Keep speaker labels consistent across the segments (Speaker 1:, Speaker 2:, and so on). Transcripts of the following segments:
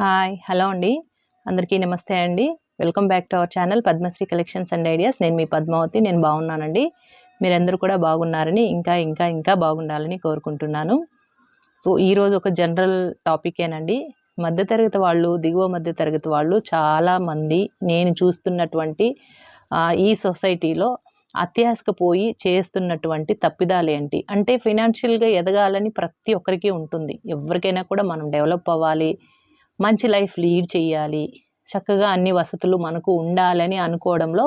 Speaker 1: Hi! Hello అండి. అందరికీ నమస్తే అండి. Welcome back to our channel Padmashri collections and ideas. నేను మీ పద్మావతి. నేను బాగున్నానండి. మీరందరూ కూడా బాగున్నారని, ఇంకా బాగుండాలని కోరుకుంటున్నాను. సో, ఈరోజు ఒక జనరల్ టాపికేనండి. మధ్య తరగతి వాళ్ళు, దిగువ మధ్య తరగతి వాళ్ళు చాలామంది నేను చూస్తున్నటువంటి ఈ సొసైటీలో అత్యాశకు పోయి చేస్తున్నటువంటి తప్పిదాలేంటి? అంటే ఫైనాన్షియల్‌గా ఎదగాలని ప్రతి ఒక్కరికి ఉంటుంది. ఎవ్వరికైనా కూడా మనం డెవలప్ అవ్వాలి, మంచి లైఫ్ లీడ్ చేయాలి, చక్కగా అన్ని వసతులు మనకు ఉండాలని అనుకోవడంలో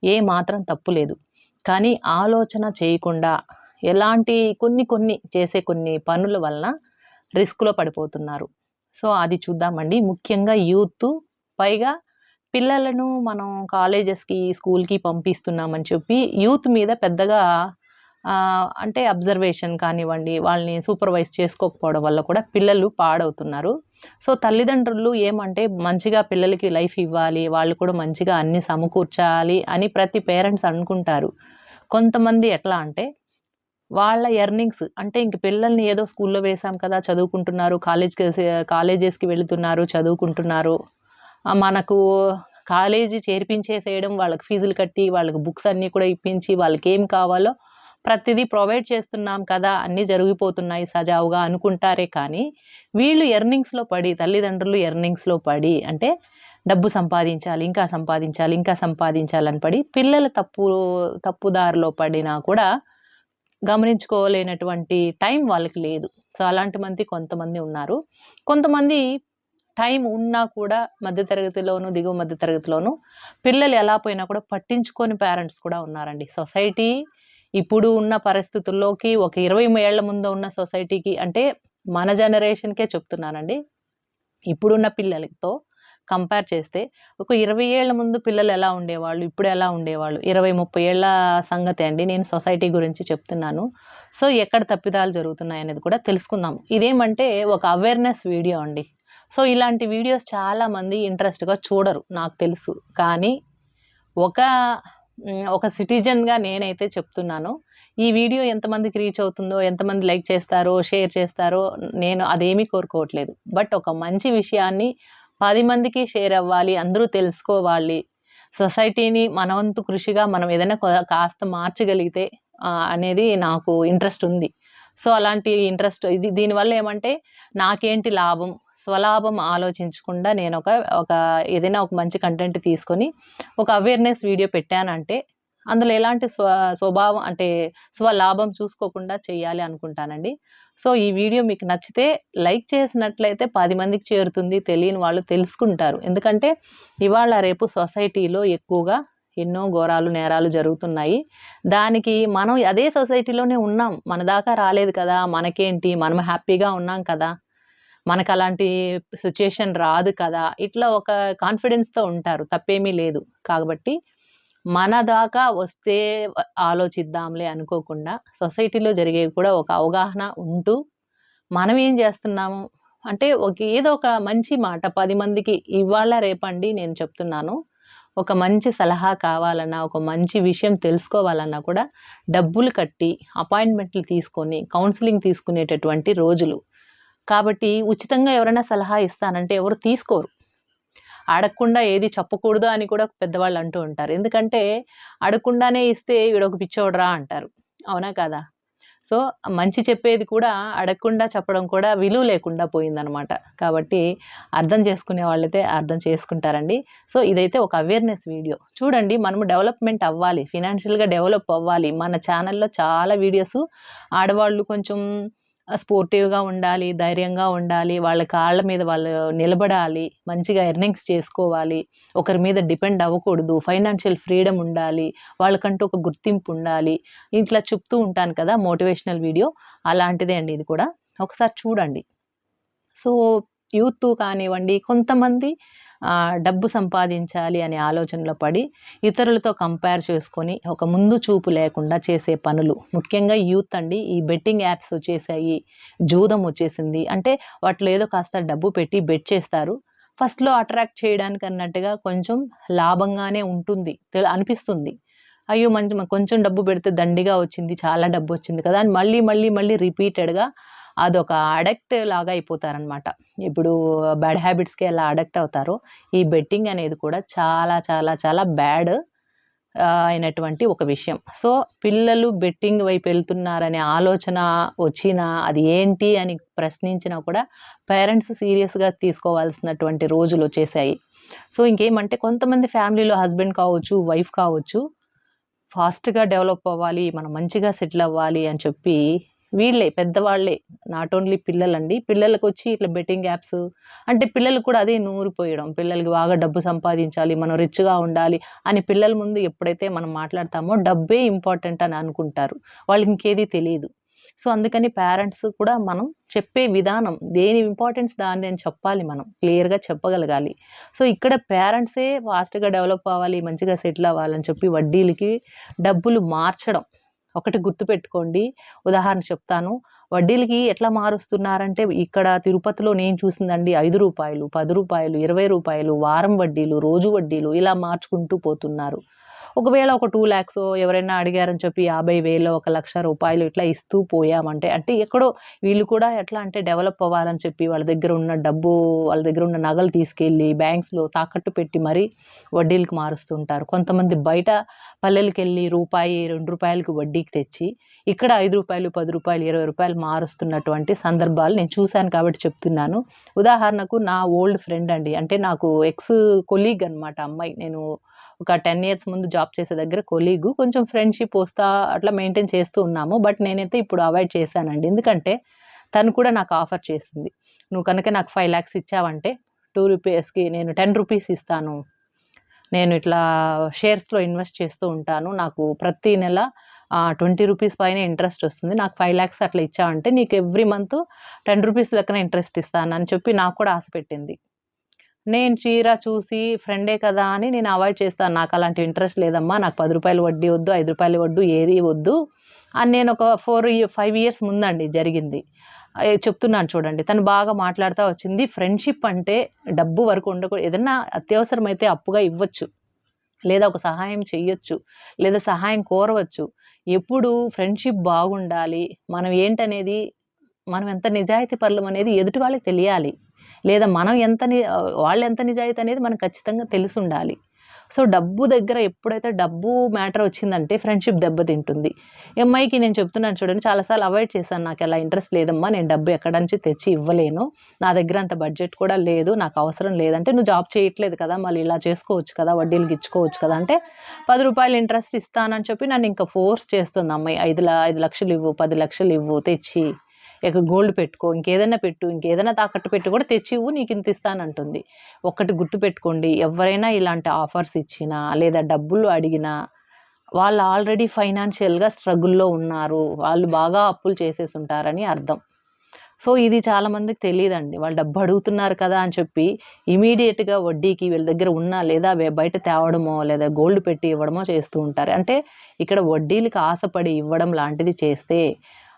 Speaker 1: ఏ మాత్రం తప్పు లేదు. కానీ ఆలోచన చేయకుండా ఎలాంటి కొన్ని చేసే కొన్ని పనుల వలన రిస్క్‌లో పడిపోతున్నారు. సో, అది చూద్దామండి. ముఖ్యంగా యూత్, పైగా పిల్లలను మనం కాలేజెస్‌కి, స్కూల్‌కి పంపిస్తున్నామని చెప్పి యూత్ మీద పెద్దగా అంటే అబ్జర్వేషన్ కానివ్వండి, వాళ్ళని సూపర్వైజ్ చేసుకోకపోవడం వల్ల కూడా పిల్లలు పాడవుతున్నారు. సో, తల్లిదండ్రులు ఏమంటే మంచిగా పిల్లలకి లైఫ్ ఇవ్వాలి, వాళ్ళు కూడా మంచిగా అన్నీ సమకూర్చాలి అని ప్రతి పేరెంట్స్ అనుకుంటారు. కొంతమంది ఎట్లా అంటే వాళ్ళ ఎర్నింగ్స్ అంటే ఇంక పిల్లల్ని ఏదో స్కూల్‌లో వేసాం కదా! చదువుకుంటున్నారు, కాలేజెస్‌కి వెళుతున్నారు, చదువుకుంటున్నారు. మనకు కాలేజీ చేర్పించేసేయడం, వాళ్ళకి ఫీజులు కట్టి, వాళ్ళకి బుక్స్ అన్నీ కూడా ఇప్పించి, వాళ్ళకేం కావాలో ప్రతిదీ ప్రొవైడ్ చేస్తున్నాం కదా! అన్నీ జరిగిపోతున్నాయి సజావుగా అనుకుంటారే కానీ, వీళ్ళు ఎర్నింగ్స్‌లో పడి, తల్లిదండ్రులు ఎర్నింగ్స్‌లో పడి అంటే డబ్బు సంపాదించాలి, ఇంకా సంపాదించాలని పడి, పిల్లల తప్పుదారిలో పడినా కూడా గమనించుకోలేనటువంటి టైం వాళ్ళకి లేదు. సో, అలాంటి కొంతమంది ఉన్నారు. కొంతమంది టైం ఉన్నా కూడా మధ్య తరగతిలోను, దిగువ మధ్య తరగతిలోను పిల్లలు ఎలా పోయినా కూడా పట్టించుకోని పేరెంట్స్ కూడా ఉన్నారండి. సొసైటీ ఇప్పుడు ఉన్న పరిస్థితుల్లోకి ఒక 20 ఏళ్ల ముందు ఉన్న సొసైటీకి అంటే మన జనరేషన్‌కే చెప్తున్నానండి. ఇప్పుడున్న పిల్లలతో కంపేర్ చేస్తే ఒక 20 ఏళ్ల ముందు పిల్లలు ఎలా ఉండేవాళ్ళు, ఇప్పుడు ఎలా ఉండేవాళ్ళు. 20, 30 ఏళ్ల సంగతే అండి. నేను సొసైటీ గురించి చెప్తున్నాను. సో, ఎక్కడ తప్పిదాలు జరుగుతున్నాయనేది కూడా తెలుసుకుందాం. ఇదేమంటే ఒక అవేర్‌నెస్ వీడియో అండి. సో, ఇలాంటి వీడియోస్ చాలామంది ఇంట్రెస్ట్‌గా చూడరు నాకు తెలుసు. కానీ ఒక ఒక సిటిజన్‌గా నేనైతే చెప్తున్నాను. ఈ వీడియో ఎంతమందికి రీచ్ అవుతుందో, ఎంతమంది లైక్ చేస్తారో, షేర్ చేస్తారో నేను అదేమీ కోరుకోవట్లేదు. బట్ ఒక మంచి విషయాన్ని 10 మందికి షేర్ అవ్వాలి, అందరూ తెలుసుకోవాలి. సొసైటీని మన వంతు కృషిగా మనం ఏదైనా కాస్త మార్చగలిగితే అనేది నాకు ఇంట్రెస్ట్ ఉంది. సో, అలాంటి ఇంట్రెస్ట్ దీనివల్ల ఏమంటే నాకేంటి లాభం, స్వలాభం ఆలోచించకుండా నేనొక ఒక ఏదైనా ఒక మంచి కంటెంట్ తీసుకొని ఒక అవేర్‌నెస్ వీడియో పెట్టానంటే అందులో ఎలాంటి స్వభావం అంటే స్వలాభం చూసుకోకుండా చేయాలి అనుకుంటానండి. సో, ఈ వీడియో మీకు నచ్చితే లైక్ చేసినట్లయితే 10 మందికి చేరుతుంది. తెలియని వాళ్ళు తెలుసుకుంటారు. ఎందుకంటే ఇవాళ రేపు సొసైటీలో ఎక్కువగా ఎన్నో ఘోరాలు, నేరాలు జరుగుతున్నాయి. దానికి మనం అదే సొసైటీలోనే ఉన్నాం. మన దాకా రాలేదు కదా! మనకేంటి మనం హ్యాపీగా ఉన్నాం కదా! మనకలాంటి సిట్యుయేషన్ రాదు కదా! ఇట్లా ఒక కాన్ఫిడెన్స్‌తో ఉంటారు. తప్పేమీ లేదు. కాబట్టి మన దాకా వస్తే ఆలోచిద్దాంలే అనుకోకుండా సొసైటీలో జరిగేవి కూడా ఒక అవగాహన ఉంటూ, మనం ఏం జేస్తున్నాము అంటే ఏదో ఒక మంచి మాట 10 మందికి ఇవాళ రేపండి నేను చెప్తున్నాను. ఒక మంచి సలహా కావాలన్నా, ఒక మంచి విషయం తెలుసుకోవాలన్నా కూడా డబ్బులు కట్టి, అపాయింట్‌మెంట్‌లు తీసుకొని, కౌన్సెలింగ్ తీసుకునేటటువంటి రోజులు. కాబట్టి ఉచితంగా ఎవరైనా సలహా ఇస్తానంటే ఎవరు తీసుకోరు. అడగకుండా ఏది చెప్పకూడదు అని కూడా పెద్దవాళ్ళు అంటూ ఉంటారు. ఎందుకంటే అడగకుండానే ఇస్తే వీడొక పిచ్చోడురా అంటారు. అవునా కాదా? సో, మంచి చెప్పేది కూడా అడగకుండా చెప్పడం కూడా విలువ లేకుండా పోయిందనమాట. కాబట్టి అర్థం చేసుకునే వాళ్ళైతే అర్థం చేసుకుంటారండి. సో, ఇదైతే ఒక అవేర్‌నెస్ వీడియో. చూడండి మనము డెవలప్‌మెంట్ అవ్వాలి. ఫైనాన్షియల్‌గా డెవలప్ అవ్వాలి. మన ఛానెల్‌లో చాలా వీడియోసు ఆడవాళ్ళు కొంచెం స్పోర్టివ్‌గా ఉండాలి, ధైర్యంగా ఉండాలి, వాళ్ళ కాళ్ళ మీద వాళ్ళు నిలబడాలి, మంచిగా ఎర్నింగ్స్ చేసుకోవాలి, ఒకరి మీద డిపెండ్ అవ్వకూడదు, ఫైనాన్షియల్ ఫ్రీడమ్ ఉండాలి, వాళ్ళకంటూ ఒక గుర్తింపు ఉండాలి. ఇట్లా చెప్తూ ఉంటాను కదా! మోటివేషనల్ వీడియో అలాంటిదే అండి ఇది కూడా. ఒకసారి చూడండి. సో, యూత్ కానివ్వండి, కొంతమంది డబ్బు సంపాదించాలి అనే ఆలోచనలో పడి, ఇతరులతో కంపేర్ చేసుకొని, ఒక ముందు చూపు లేకుండా చేసే పనులు. ముఖ్యంగా యూత్ అండి. ఈ బెట్టింగ్ యాప్స్ వచ్చేసాయి. జూదం వచ్చేసింది. అంటే వాటిలో ఏదో కాస్త డబ్బు పెట్టి బెట్ చేస్తారు. ఫస్ట్‌లో అట్రాక్ట్ చేయడానికి అన్నట్టుగా కొంచెం లాభంగానే ఉంటుంది. అనిపిస్తుంది. అయ్యో! కొంచెం డబ్బు పెడితే దండిగా వచ్చింది. చాలా డబ్బొచ్చింది కదా! అని మళ్ళీ రిపీటెడ్‌గా అదొక అడిక్ట్ లాగా అయిపోతారనమాట. ఇప్పుడు బ్యాడ్ హ్యాబిట్స్‌కి ఎలా అడిక్ట్ అవుతారో, ఈ బెట్టింగ్ అనేది కూడా చాలా చాలా చాలా బ్యాడ్ అయినటువంటి ఒక విషయం. సో, పిల్లలు బెట్టింగ్ వైపు వెళ్తున్నారనే ఆలోచన వచ్చినా, అది ఏంటి అని ప్రశ్నించినా కూడా పేరెంట్స్ సీరియస్‌గా తీసుకోవాల్సినటువంటి రోజులొచ్చేసాయి. సో, ఇంకేమంటే కొంతమంది ఫ్యామిలీలో హస్బెండ్ కావచ్చు, వైఫ్ కావచ్చు, ఫాస్ట్‌గా డెవలప్ అవ్వాలి, మనం మంచిగా సెటిల్ అవ్వాలి అని చెప్పి వీళ్ళే పెద్దవాళ్ళే, నాట్ ఓన్లీ పిల్లలండి. పిల్లలకొచ్చి ఇట్లా బెట్టింగ్ యాప్స్ అంటే పిల్లలు కూడా అదే నూరిపోయడం. పిల్లలకి బాగా డబ్బు సంపాదించాలి, మనం రిచ్‌గా ఉండాలి అని పిల్లల ముందు ఎప్పుడైతే మనం మాట్లాడతామో డబ్బే ఇంపార్టెంట్ అని అనుకుంటారు. వాళ్ళకి ఇంకేది తెలీదు. సో, అందుకని పేరెంట్స్ కూడా మనం చెప్పే విధానం దేని ఇంపార్టెన్స్ దానిది అని చెప్పాలి మనం. క్లియర్‌గా చెప్పగలగాలి. సో, ఇక్కడ పేరెంట్సే ఫాస్ట్‌గా డెవలప్ అవ్వాలి, మంచిగా సెటిల్ అవ్వాలని చెప్పి వడ్డీలకి డబ్బులు మార్చడం. ఒకటి గుర్తుపెట్టుకోండి. ఉదాహరణ చెప్తాను. వడ్డీలకి ఎట్లా మారుస్తున్నారంటే ఇక్కడ తిరుపతిలో నేను చూసిందండి రూ. 5, రూ. 10, రూ. 20 వారం వడ్డీలు, రోజు వడ్డీలు ఇలా మార్చుకుంటూ పోతున్నారు. ఒకవేళ ఒక 2,00,000 ఎవరైనా అడిగారని చెప్పి 50,000 1,00,000 ఇట్లా ఇస్తూ పోయామంటే అంటే ఎక్కడో వీళ్ళు కూడా ఎట్లా అంటే డెవలప్ అవ్వాలని చెప్పి వాళ్ళ దగ్గర ఉన్న డబ్బు, వాళ్ళ దగ్గర ఉన్న నగలు తీసుకెళ్ళి బ్యాంక్స్‌లో తాకట్టు పెట్టి మరీ వడ్డీలకి మారుస్తుంటారు. కొంతమంది బయట పల్లెలకెళ్ళి రూపాయి, రూ. 2కి వడ్డీకి తెచ్చి ఇక్కడ రూ. 5, రూ. 10, రూ. 20 మారుస్తున్నటువంటి సందర్భాలు నేను చూసాను కాబట్టి చెప్తున్నాను. ఉదాహరణకు నా ఓల్డ్ ఫ్రెండ్ అండి. అంటే నాకు ఎక్స్ కొలీగ్ అనమాట అమ్మాయి. నేను ఒక 10 ఇయర్స్ ముందు జాబ్ చేసే దగ్గర కొలీగు. కొంచెం ఫ్రెండ్‌షిప్ వస్తా అట్లా మెయింటైన్ చేస్తూ ఉన్నాము. బట్ నేనైతే ఇప్పుడు అవాయిడ్ చేశానండి. ఎందుకంటే తను కూడా నాకు ఆఫర్ చేసింది. "నువ్వు కనుక నాకు 5,00,000 ఇచ్చావంటే 2 రూపీస్‌కి నేను 10 రూపీస్ ఇస్తాను. నేను ఇట్లా షేర్స్‌లో ఇన్వెస్ట్ చేస్తూ ఉంటాను. నాకు ప్రతి నెల 20 రూపీస్ పైనే ఇంట్రెస్ట్ వస్తుంది. నాకు 5,00,000 అట్లా ఇచ్చావంటే నీకు ఎవ్రీ మంత్ 10 రూపీస్ లెక్కన ఇంట్రెస్ట్ ఇస్తాను" అని చెప్పి నాకు కూడా ఆశ పెట్టింది. నేను తీరా చూసి ఫ్రెండే కదా అని నేను అవాయిడ్ చేస్తాను. నాకలాంటి ఇంట్రెస్ట్ లేదమ్మా. నాకు రూ. 10 వడ్డీ వద్దు, రూ. 5 వడ్డీ ఏది వద్దు అని నేను ఒక 5 ఇయర్స్ ముందండి జరిగింది. చెప్తున్నాను చూడండి. తను బాగా మాట్లాడుతా వచ్చింది. ఫ్రెండ్‌షిప్ అంటే డబ్బు వరకు ఏదన్నా అత్యవసరమైతే అప్పుగా ఇవ్వచ్చు. లేదా ఒక సహాయం చెయ్యొచ్చు. లేదా సహాయం కోరవచ్చు. ఎప్పుడు ఫ్రెండ్‌షిప్ బాగుండాలి. మనం ఏంటనేది మనం ఎంత నిజాయితీ పరులమనేది ఎదుటి వాళ్ళకి తెలియాలి. లేదా మనం వాళ్ళెంత నిజాయితీ అనేది మనకు ఖచ్చితంగా తెలిసుండాలి. సో, డబ్బు దగ్గర ఎప్పుడైతే డబ్బు మ్యాటర్ వచ్చిందంటే ఫ్రెండ్‌షిప్ దెబ్బతింటుంది. ఈ అమ్మాయికి నేను చెప్తున్నాను చూడండి చాలా సార్లు అవాయిడ్ చేశాను. నాకలా ఇంట్రెస్ట్ లేదమ్మా. నేను డబ్బు ఎక్కడి నుంచి తెచ్చి ఇవ్వలేను. నా దగ్గర అంత బడ్జెట్ కూడా లేదు. నాకు అవసరం లేదంటే, "నువ్వు జాబ్ చేయట్లేదు కదా! మళ్ళీ ఇలా చేసుకోవచ్చు కదా! వడ్డీలకి ఇచ్చుకోవచ్చు కదా!" అంటే రూ. 10 ఇంట్రెస్ట్ ఇస్తానని చెప్పి నన్ను ఇంకా ఫోర్స్ చేస్తుంది ఆ అమ్మాయి. 5,00,000 ఇవ్వు, 10,00,000 ఇవ్వు తెచ్చి. ఇక గోల్డ్ పెట్టుకో, ఇంకేదన్నా పెట్టు, ఇంకేదన్నా తాకట్టు పెట్టి కూడా తెచ్చివ్వు నీకింత ఇస్తానంటుంది. ఒక్కటి గుర్తుపెట్టుకోండి. ఎవ్వరైనా ఇలాంటి ఆఫర్స్ ఇచ్చినా, లేదా డబ్బులు అడిగినా, వాళ్ళు ఆల్రెడీ ఫైనాన్షియల్‌గా స్ట్రగుల్‌లో ఉన్నారు. వాళ్ళు బాగా అప్పులు చేసేసుంటారని అర్థం. సో, ఇది చాలా మందికి తెలీదండి. వాళ్ళు డబ్బు అడుగుతున్నారు కదా అని చెప్పి ఇమ్మీడియేట్‌గా వడ్డీకి వీళ్ళ దగ్గర ఉన్నా లేదా బయట తేవడమో, లేదా గోల్డ్ పెట్టి ఇవ్వడమో చేస్తూ ఉంటారు. అంటే ఇక్కడ వడ్డీలకి ఆశపడి ఇవ్వడం లాంటిది చేస్తే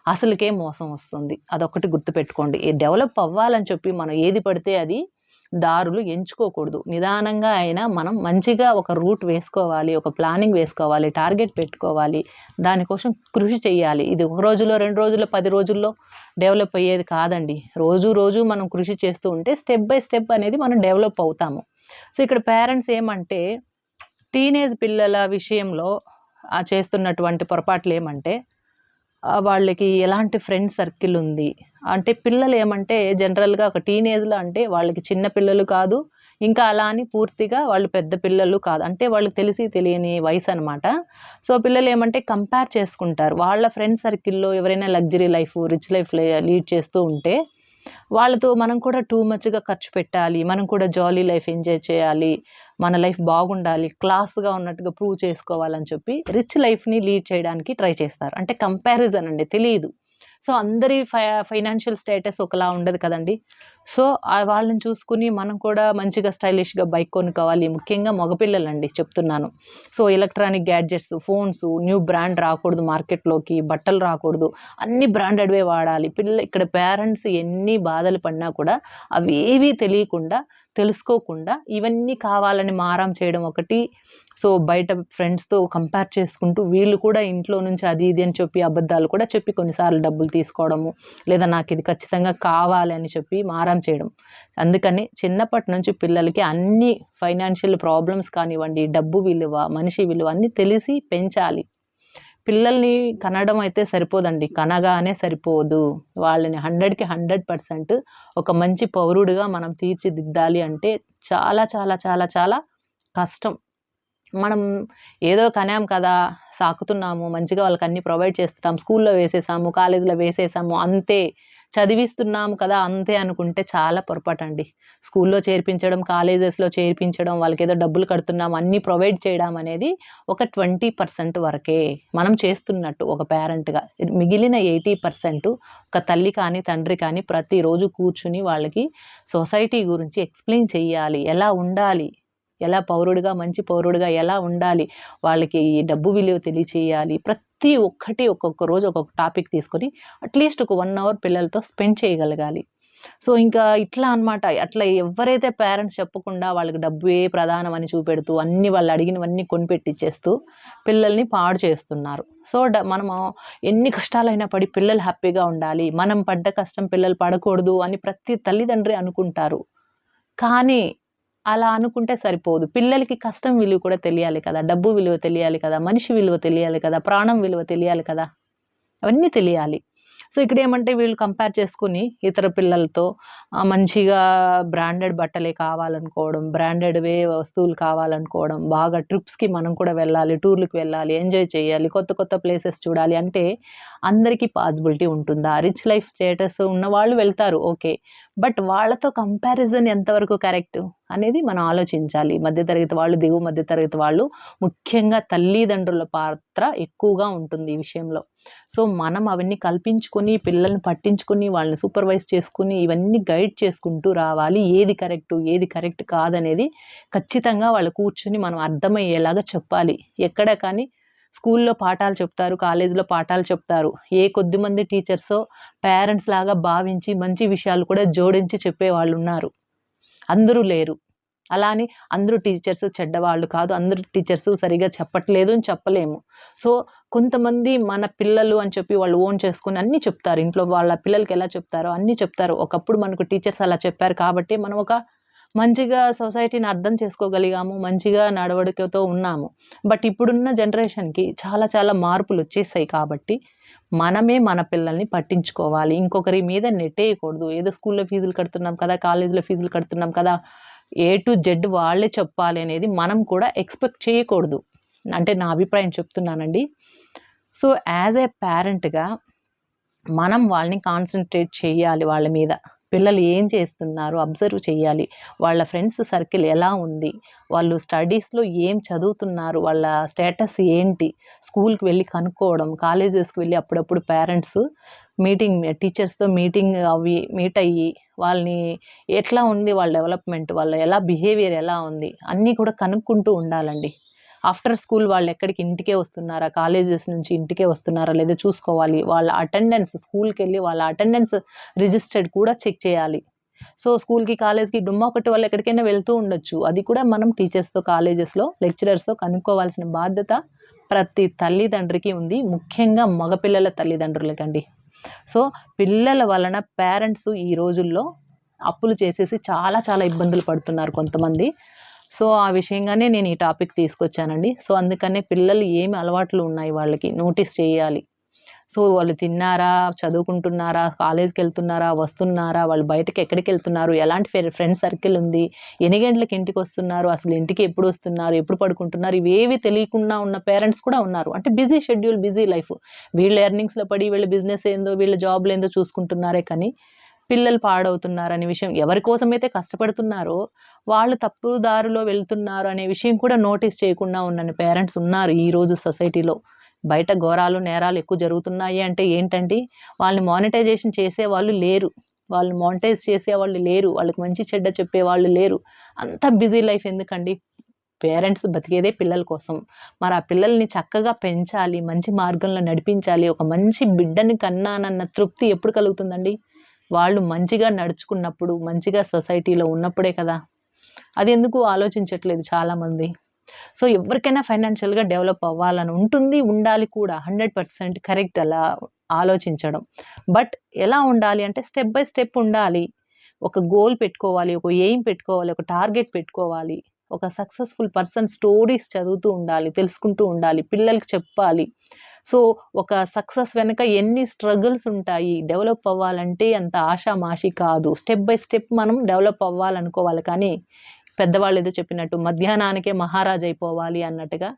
Speaker 1: అసలుకే మోసం వస్తుంది. అదొక్కటి గుర్తుపెట్టుకోండి. డెవలప్ అవ్వాలని చెప్పి మనం ఏది పడితే అది దారులు ఎంచుకోకూడదు. నిదానంగా అయినా మనం మంచిగా ఒక రూట్ వేసుకోవాలి. ఒక ప్లానింగ్ వేసుకోవాలి. టార్గెట్ పెట్టుకోవాలి. దానికోసం కృషి చేయాలి. ఇది ఒక రోజులో, 2 రోజుల్లో, 10 రోజుల్లో డెవలప్ అయ్యేది కాదండి. రోజు మనం కృషి చేస్తూ ఉంటే స్టెప్ బై స్టెప్ అనేది మనం డెవలప్ అవుతాము. సో, ఇక్కడ పేరెంట్స్ ఏమంటే టీనేజ్ పిల్లల విషయంలో చేస్తున్నటువంటి పొరపాట్లేమంటే వాళ్ళకి ఎలాంటి ఫ్రెండ్ సర్కిల్ ఉంది. అంటే పిల్లలేమంటే జనరల్‌గా ఒక టీనేజ్‌లో అంటే వాళ్ళకి చిన్న పిల్లలు కాదు. ఇంకా అలా అని పూర్తిగా వాళ్ళు పెద్ద పిల్లలు కాదు. అంటే వాళ్ళకి తెలిసి తెలియని వయసనమాట. సో, పిల్లలేమంటే కంపేర్ చేసుకుంటారు. వాళ్ళ ఫ్రెండ్ సర్కిల్‌లో ఎవరైనా luxury life, rich life lead చేస్తూ ఉంటే వాళ్ళతో మనం కూడా టూ మచ్‌గా ఖర్చు పెట్టాలి. మనం కూడా జాలీ లైఫ్ ఎంజాయ్ చేయాలి. మన లైఫ్ బాగుండాలి. క్లాస్‌గా ఉన్నట్టుగా ప్రూవ్ చేసుకోవాలని చెప్పి రిచ్ లైఫ్‌ని లీడ్ చేయడానికి ట్రై చేస్తారు. అంటే కంపారిజన్ అండి తెలీదు. సో, అందరి ఫైనాన్షియల్ స్టేటస్ ఒకలా ఉండదు కదండీ! సో, వాళ్ళని చూసుకొని మనం కూడా మంచిగా స్టైలిష్‌గా బైక్ కొనుక్కోవాలి. ముఖ్యంగా మగపిల్లలండి చెప్తున్నాను. So, electronic gadgets, phones, new brand రాకూడదు మార్కెట్‌లోకి, బట్టలు రాకూడదు. అన్నీ బ్రాండెడ్‌వే వాడాలి. ఇక్కడ పేరెంట్స్ ఎన్ని బాధలు పడినా కూడా అవేవీ తెలియకుండా, తెలుసుకోకుండా ఇవన్నీ కావాలని మారం చేయడం ఒకటి. సో, బయట ఫ్రెండ్స్‌తో కంపేర్ చేసుకుంటూ వీళ్ళు కూడా ఇంట్లో నుంచి అది ఇది అని చెప్పి అబద్ధాలు కూడా చెప్పి కొన్నిసార్లు డబ్బులు తీసుకోవడము. లేదా నాకిది ఖచ్చితంగా కావాలి అని చెప్పి మారం చేయడం. అందుకని చిన్నప్పటి నుంచి పిల్లలకి అన్ని ఫైనాన్షియల్ ప్రాబ్లమ్స్ కానివ్వండి, డబ్బు విలువ, మనిషి విలువ అన్నీ తెలిసి పెంచాలి. పిల్లల్ని కనడం అయితే సరిపోదండి. కనగానే సరిపోదు. వాళ్ళని 100కి 100% ఒక మంచి పౌరుడిగా మనం తీర్చిదిద్దాలి అంటే చాలా చాలా చాలా చాలా కష్టం. మనం ఏదో కనాం కదా! సాకుతున్నాము. మంచిగా వాళ్ళకన్నీ ప్రొవైడ్ చేస్తున్నాం. స్కూల్‌లో వేసేసాము, కాలేజీలో వేసేసాము అంతే. చదివిస్తున్నాము కదా! అంతే అనుకుంటే చాలా పొరపాటండి. స్కూల్‌లో చేర్పించడం, కాలేజెస్‌లో చేర్పించడం, వాళ్ళకేదో డబ్బులు కడుతున్నాం, అన్నీ ప్రొవైడ్ చేయడం అనేది ఒక 20% వరకే. మనం చేస్తున్నట్టు ఒక పేరెంట్‌గా. మిగిలిన 80% ఒక తల్లి కానీ, తండ్రి కానీ ప్రతిరోజు కూర్చొని వాళ్ళకి సొసైటీ గురించి ఎక్స్‌ప్లెయిన్ చెయ్యాలి. ఎలా ఉండాలి? ఎలా పౌరుడిగా, మంచి పౌరుడిగా ఎలా ఉండాలి? వాళ్ళకి ఈ డబ్బు విలువ తెలియచేయాలి. ప్రతి ఒక్కటి ఒక్కొక్క రోజు ఒక్కొక్క టాపిక్ తీసుకొని అట్‌లీస్ట్ ఒక 1 అవర్ పిల్లలతో స్పెండ్ చేయగలగాలి. సో, ఇంకా ఇట్లా అన్నమాట. అట్లా ఎవ్వరైతే పేరెంట్స్ చెప్పకుండా వాళ్ళకి డబ్బే ప్రధానం అని చూపెడుతూ అన్నీ వాళ్ళు అడిగినవన్నీ కొనిపెట్టిచ్చేస్తూ పిల్లల్ని పాడు చేస్తున్నారు. సో, మనము ఎన్ని కష్టాలైనా పడి పిల్లలు హ్యాపీగా ఉండాలి. మనం పడ్డ కష్టం పిల్లలు పడకూడదు అని ప్రతి తల్లిదండ్రి అనుకుంటారు. కానీ అలా అనుకుంటే సరిపోదు. పిల్లలకి కష్టం విలువ కూడా తెలియాలి కదా! డబ్బు విలువ తెలియాలి కదా! మనిషి విలువ తెలియాలి కదా! ప్రాణం విలువ తెలియాలి కదా! అవన్నీ తెలియాలి. సో, ఇక్కడేమంటే వీళ్ళు కంపేర్ చేసుకొని ఇతర పిల్లలతో మంచిగా బ్రాండెడ్ బట్టలే కావాలనుకోవడం, బ్రాండెడ్‌వే వస్తువులు కావాలనుకోవడం, బాగా ట్రిప్స్‌కి మనం కూడా వెళ్ళాలి, టూర్‌లకి వెళ్ళాలి, ఎంజాయ్ చేయాలి, కొత్త కొత్త ప్లేసెస్ చూడాలి అంటే అందరికీ పాసిబిలిటీ ఉంటుందా? రిచ్ లైఫ్ స్టేటస్ ఉన్నవాళ్ళు వెళ్తారు ఓకే. బట్ వాళ్ళతో కంపారిజన్ ఎంతవరకు కరెక్టు అనేది మనం ఆలోచించాలి. మధ్య తరగతి వాళ్ళు, దిగువ మధ్య తరగతి వాళ్ళు ముఖ్యంగా తల్లిదండ్రుల పాత్ర ఎక్కువగా ఉంటుంది ఈ విషయంలో. సో, మనం అవన్నీ కల్పించుకొని, పిల్లల్ని పట్టించుకొని, వాళ్ళని సూపర్వైజ్ చేసుకొని, ఇవన్నీ గైడ్ చేసుకుంటూ రావాలి. ఏది కరెక్టు, ఏది కరెక్ట్ కాదనేది ఖచ్చితంగా వాళ్ళు కూర్చొని మనం అర్థమయ్యేలాగా చెప్పాలి. ఎక్కడ కానీ స్కూల్‌లో పాఠాలు చెప్తారు, కాలేజీలో పాఠాలు చెప్తారు. ఏ కొద్దిమంది టీచర్సో పేరెంట్స్ లాగా భావించి మంచి విషయాలు కూడా జోడించి చెప్పేవాళ్ళున్నారు. అందరూ లేరు. అలా అని అందరూ టీచర్స్ చెడ్డవాళ్ళు కాదు. అందరూ టీచర్స్ సరిగ్గా చెప్పట్లేదు అని చెప్పలేము. సో, కొంతమంది మన పిల్లలు అని చెప్పి వాళ్ళు ఓన్ చేసుకొని అన్నీ చెప్తారు. ఇంట్లో వాళ్ళ పిల్లలకి ఎలా చెప్తారో అన్నీ చెప్తారు. ఒకప్పుడు మనకు టీచర్స్ అలా చెప్పారు కాబట్టి మనం ఒక మంచిగా సొసైటీని అర్థం చేసుకోగలిగాము. మంచిగా నడవడికతో ఉన్నాము. బట్ ఇప్పుడున్న జనరేషన్‌కి చాలా చాలా మార్పులొచ్చేసాయి కాబట్టి మనమే మన పిల్లల్ని పట్టించుకోవాలి. ఇంకొకరి మీద నెట్టేయకూడదు. ఏదో స్కూల్‌లో ఫీజులు కడుతున్నాం కదా! కాలేజీలో ఫీజులు కడుతున్నాం కదా! ఏ టు జెడ్ వాళ్ళే చెప్పాలి అనేది మనం కూడా ఎక్స్‌పెక్ట్ చేయకూడదు. అంటే నా అభిప్రాయం చెప్తున్నానండి. సో, యాస్ ఎ పేరెంట్‌గా మనం వాళ్ళని కాన్సంట్రేట్ చేయాలి వాళ్ళ మీద. పిల్లలు ఏం చేస్తున్నారు అబ్జర్వ్ చేయాలి. వాళ్ళ ఫ్రెండ్స్ సర్కిల్ ఎలా ఉంది? వాళ్ళు స్టడీస్‌లో ఏం చదువుతున్నారు? వాళ్ళ స్టేటస్ ఏంటి? స్కూల్‌కి వెళ్లి కనుక్కోవడం, కాలేజెస్‌కి వెళ్లి అప్పుడప్పుడు పేరెంట్స్ టీచర్స్‌తో మీట్ అయ్యి వాళ్ళని ఎట్లా ఉంది వాళ్ళ డెవలప్‌మెంట్, వాళ్ళ బిహేవియర్ ఎలా ఉంది? అన్నీ కూడా కనుక్కుంటూ ఉండాలండి. ఆఫ్టర్ స్కూల్ వాళ్ళెక్కడికి ఇంటికే వస్తున్నారా? కాలేజెస్ నుంచి ఇంటికే వస్తున్నారా? లేదా చూసుకోవాలి. వాళ్ళ అటెండెన్స్ స్కూల్‌కెళ్ళి వాళ్ళ అటెండెన్స్ రిజిస్టర్డ్ కూడా చెక్ చేయాలి. సో, స్కూల్‌కి, కాలేజ్‌కి డుమ్మా కొట్టి వాళ్ళు ఎక్కడికైనా వెళ్తూ ఉండొచ్చు. అది కూడా మనం టీచర్స్‌తో, కాలేజెస్‌లో లెక్చరర్స్‌తో కనుక్కోవాల్సిన బాధ్యత ప్రతి తల్లిదండ్రికి ఉంది. ముఖ్యంగా మగపిల్లల తల్లిదండ్రులకండి. సో, పిల్లల వలన పేరెంట్స్ ఈ రోజుల్లో అప్పులు చేసేసి చాలా చాలా ఇబ్బందులు పడుతున్నారు కొంతమంది. సో, ఆ విషయంగానే నేను ఈ టాపిక్ తీసుకొచ్చానండి. సో, అందుకనే పిల్లలు ఏమి అలవాట్లు ఉన్నాయి వాళ్ళకి నోటీస్ చేయాలి. సో, వాళ్ళు తిన్నారా? చదువుకుంటున్నారా? కాలేజ్‌కెళ్తున్నారా? వస్తున్నారా? వాళ్ళు బయటకి ఎక్కడికెళ్తున్నారు? ఎలాంటి ఫ్రెండ్ సర్కిల్ ఉంది? ఎన్ని గంటలకి ఇంటికొస్తున్నారు? అసలు ఇంటికి ఎప్పుడొస్తున్నారు? ఎప్పుడు పడుకుంటున్నారు? ఇవేవి తెలియకుండా ఉన్న పేరెంట్స్ కూడా ఉన్నారు. అంటే బిజీ షెడ్యూల్, బిజీ లైఫ్. వీళ్ళ ఎర్నింగ్స్‌లో పడి వీళ్ళ బిజినెస్ ఏందో, వీళ్ళ జాబ్‌లేందో చూసుకుంటున్నారే కానీ, పిల్లలు పాడవుతున్నారనే విషయం ఎవరి కోసమైతే కష్టపడుతున్నారో, వాళ్ళు తప్పుడు దారిలో వెళ్తున్నారు అనే విషయం కూడా నోటీస్ చేయకుండా ఉన్న పేరెంట్స్ ఉన్నారు ఈరోజు సొసైటీలో. బయట ఘోరాలు, నేరాలు ఎక్కువ జరుగుతున్నాయి అంటే ఏంటండి, వాళ్ళని మానిటైజేషన్ చేసేవాళ్ళు లేరు. వాళ్ళు మానిటైజ్ చేసేవాళ్ళు లేరు, వాళ్ళకి మంచి చెడ్డ చెప్పేవాళ్ళు లేరు. అంత బిజీ లైఫ్ ఎందుకండి? పేరెంట్స్ బతికేదే పిల్లల కోసం. మరి ఆ పిల్లల్ని చక్కగా పెంచాలి, మంచి మార్గంలో నడిపించాలి. ఒక మంచి బిడ్డని కన్నానన్న తృప్తి ఎప్పుడు కలుగుతుందండి? వాళ్ళు మంచిగా నడుచుకున్నప్పుడు, మంచిగా సొసైటీలో ఉన్నప్పుడే కదా! అది ఎందుకు ఆలోచించట్లేదు చాలామంది. సో, ఎవరికైనా ఫైనాన్షియల్‌గా డెవలప్ అవ్వాలని ఉంటుంది, ఉండాలి కూడా. 100% కరెక్ట్ అలా ఆలోచించడం. బట్ ఎలా ఉండాలి అంటే స్టెప్ బై స్టెప్ ఉండాలి. ఒక గోల్ పెట్టుకోవాలి, ఒక ఎయిమ్ పెట్టుకోవాలి, ఒక టార్గెట్ పెట్టుకోవాలి. ఒక సక్సెస్‌ఫుల్ పర్సన్ స్టోరీస్ చదువుతూ ఉండాలి, తెలుసుకుంటూ ఉండాలి, పిల్లలకి చెప్పాలి. సో, ఒక సక్సెస్ వెనక ఎన్ని స్ట్రగుల్స్ ఉంటాయి. డెవలప్ అవ్వాలంటే అంత ఆషామాషీ కాదు. స్టెప్ బై స్టెప్ మనం డెవలప్ అవ్వాలనుకోవాలి. కానీ పెద్దవాళ్ళేదో చెప్పినట్టు మధ్యాహ్నానికే మహారాజు అయిపోవాలి అన్నట్టుగా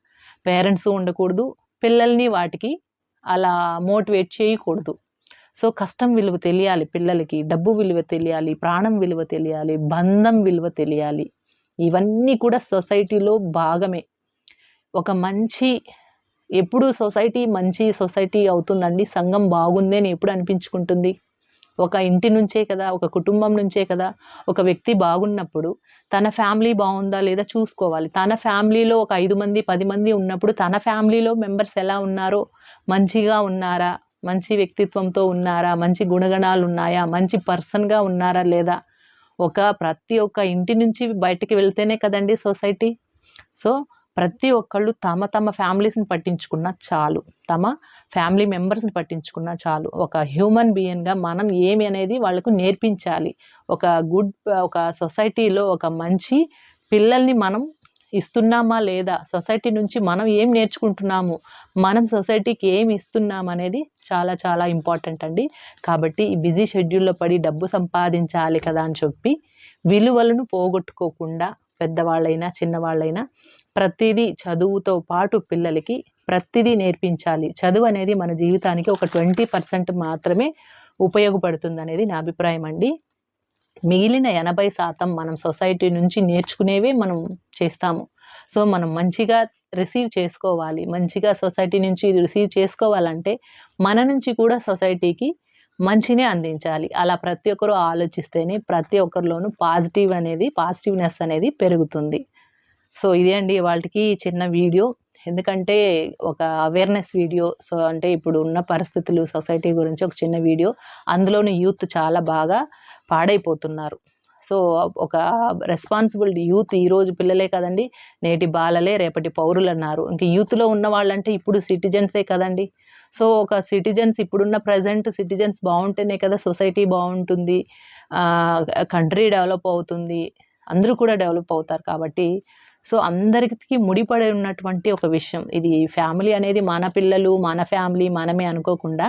Speaker 1: పేరెంట్సు ఉండకూడదు. పిల్లల్ని వాటికి అలా మోటివేట్ చేయకూడదు. సో, కష్టం విలువ తెలియాలి పిల్లలకి. డబ్బు విలువ తెలియాలి, ప్రాణం విలువ తెలియాలి, బంధం విలువ తెలియాలి. ఇవన్నీ కూడా సొసైటీలో భాగమే. ఒక మంచి ఎప్పుడు సొసైటీ మంచి సొసైటీ అవుతుందండి. సంఘం బాగుంది అని ఎప్పుడు అనిపించుకుంటుంది? ఒక ఇంటి నుంచే కదా, ఒక కుటుంబం నుంచే కదా. ఒక వ్యక్తి బాగున్నప్పుడు తన ఫ్యామిలీ బావుందా లేదా చూసుకోవాలి. తన ఫ్యామిలీలో ఒక 5 మంది, 10 మంది ఉన్నప్పుడు తన ఫ్యామిలీలో మెంబర్స్ ఎలా ఉన్నారో, మంచిగా ఉన్నారా? మంచి వ్యక్తిత్వంతో ఉన్నారా? మంచి గుణగణాలున్నాయా? మంచి పర్సన్‌గా ఉన్నారా లేదా? ప్రతి ఒక్క ఇంటి నుంచి బయటికి వెళ్తేనే కదండీ సొసైటీ. సో, ప్రతి ఒక్కళ్ళు తమ తమ ఫ్యామిలీస్‌ని పట్టించుకున్నా చాలు. తమ ఫ్యామిలీ మెంబర్స్‌ని పట్టించుకున్నా చాలు. ఒక హ్యూమన్ బీయింగ్‌గా మనం ఏమి అనేది వాళ్ళకు నేర్పించాలి. ఒక ఒక సొసైటీలో ఒక మంచి పిల్లల్ని మనం ఇస్తున్నామా లేదా? సొసైటీ నుంచి మనం ఏం నేర్చుకుంటున్నాము? మనం సొసైటీకి ఏమి ఇస్తున్నామనేది చాలా చాలా ఇంపార్టెంట్ అండి. కాబట్టి ఈ బిజీ షెడ్యూల్‌లో పడి డబ్బు సంపాదించాలి కదా అని చెప్పి విలువలను పోగొట్టుకోకుండా పెద్దవాళ్ళైనా, చిన్నవాళ్ళైనా ప్రతీదీ చదువుతో పాటు పిల్లలకి ప్రతిదీ నేర్పించాలి. చదువనేది మన జీవితానికి ఒక 20% మాత్రమే ఉపయోగపడుతుందనేది నా అభిప్రాయం అండి. మిగిలిన 80% మనం సొసైటీ నుంచి నేర్చుకునేవే మనం చేస్తాము. సో, మనం మంచిగా రిసీవ్ చేసుకోవాలి. మంచిగా సొసైటీ నుంచి రిసీవ్ చేసుకోవాలంటే మన నుంచి కూడా సొసైటీకి మంచినే అందించాలి. అలా ప్రతి ఒక్కరు ఆలోచిస్తేనే ప్రతి ఒక్కరిలోనూ పాజిటివ్‌నెస్ అనేది పెరుగుతుంది. సో, ఇదే అండి ఇవాల్టికి చిన్న వీడియో. ఎందుకంటే ఒక అవేర్‌నెస్ వీడియో. సో, అంటే ఇప్పుడు ఉన్న పరిస్థితులు సొసైటీ గురించి ఒక చిన్న వీడియో. అందులోని యూత్ చాలా బాగా పాడైపోతున్నారు. సో, ఒక రెస్పాన్సిబుల్ యూత్ ఈరోజు పిల్లలే కదండీ! నేటి బాలలే రేపటి పౌరులన్నారు. ఇంక యూత్‌లో ఉన్న వాళ్ళంటే ఇప్పుడు సిటిజన్సే కదండీ! సో, ఒక సిటిజన్స్ ఇప్పుడున్న ప్రెజెంట్ సిటిజన్స్ బావుంటేనే కదా సొసైటీ బావుంటుంది. కంట్రీ డెవలప్ అవుతుంది. అందరూ కూడా డెవలప్ అవుతారు కాబట్టి సో, అందరికి ముడిపడి ఉన్నటువంటి ఒక విషయం. ఇది ఫ్యామిలీ అనేది మన పిల్లలు, మన ఫ్యామిలీ మనమే అనుకోకుండా,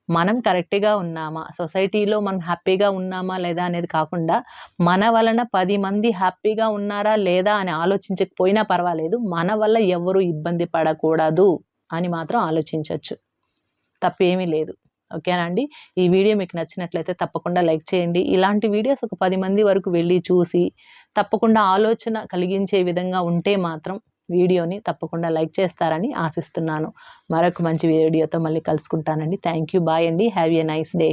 Speaker 1: మనం కరెక్ట్‌గా ఉన్నామా? సొసైటీలో మనం హ్యాపీగా ఉన్నామా? లేదా? అనేది కాకుండా, మన వలన 10 మంది హ్యాపీగా ఉన్నారా? లేదా? అని ఆలోచించకపోయినా పర్వాలేదు. మన వల్ల ఎవ్వరు ఇబ్బంది పడకూడదు అని మాత్రం ఆలోచించొచ్చు. తప్పేమీ లేదు. ఓకేనా అండి? ఈ వీడియో మీకు నచ్చినట్లయితే తప్పకుండా లైక్ చేయండి. ఇలాంటి వీడియోస్ ఒక 10 మంది వరకు వెళ్లి చూసి, తప్పకుండా ఆలోచన కలిగించే విధంగా ఉంటే మాత్రం వీడియోని తప్పకుండా లైక్ చేస్తారని ఆశిస్తున్నాను. మరొక మంచి వీడియోతో మళ్ళీ కలుసుకుంటానండి. Thank you. బాయ్ అండి. Have a nice day.